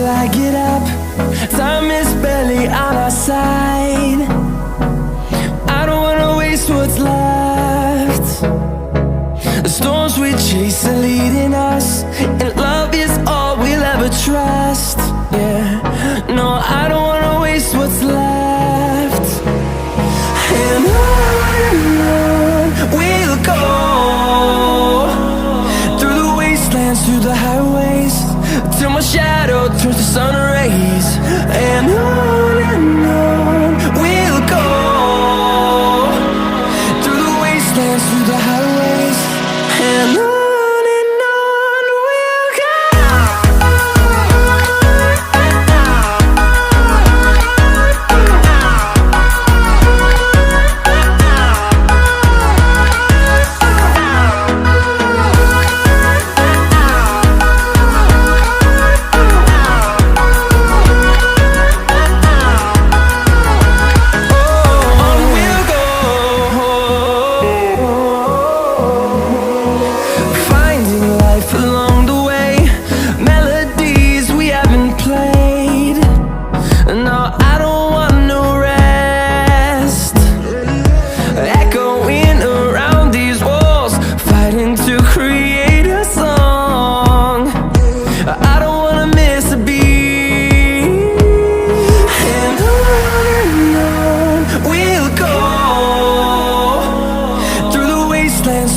till I get up. Time is barely on our side. I don't wanna waste what's left. The storms we chase are leading us, and love is all we'll ever trust. Yeah, no, I don't wanna waste what's left. And on we'll go, through the wastelands, through the highways, till my shadow turns to sun rays. And on we'll go, through the wastelands, through the highways, and on we'll go.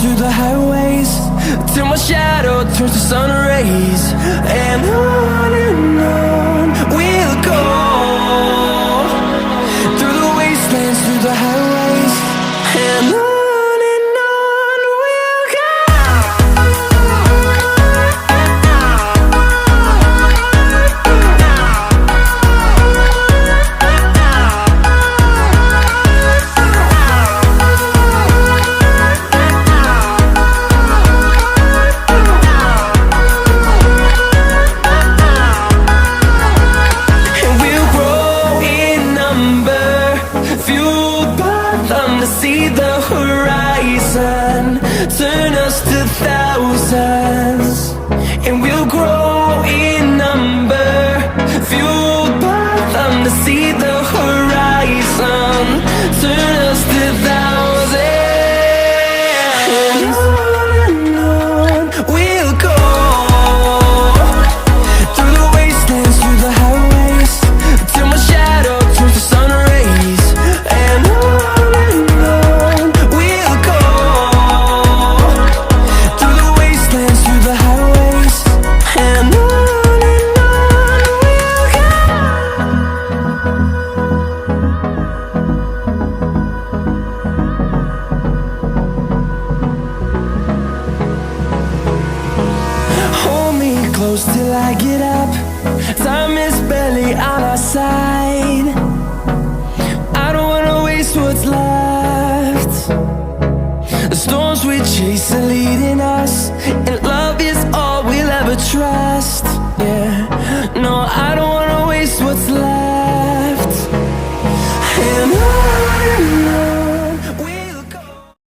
Through the highways, till my shadow turns to sun rays. And on we'll go, through the wastelands, through the highways, and on we'll go. See the horizon, turn us to thousands, and we'll grow in number, fueled by them. To see the horizon, turn us to thousands, and on we'll go, through the wastelands, through the highways, till my shadow turns to sun rays. And close till I get up. Time is barely on our side. I don't wanna waste what's left. The storms we chase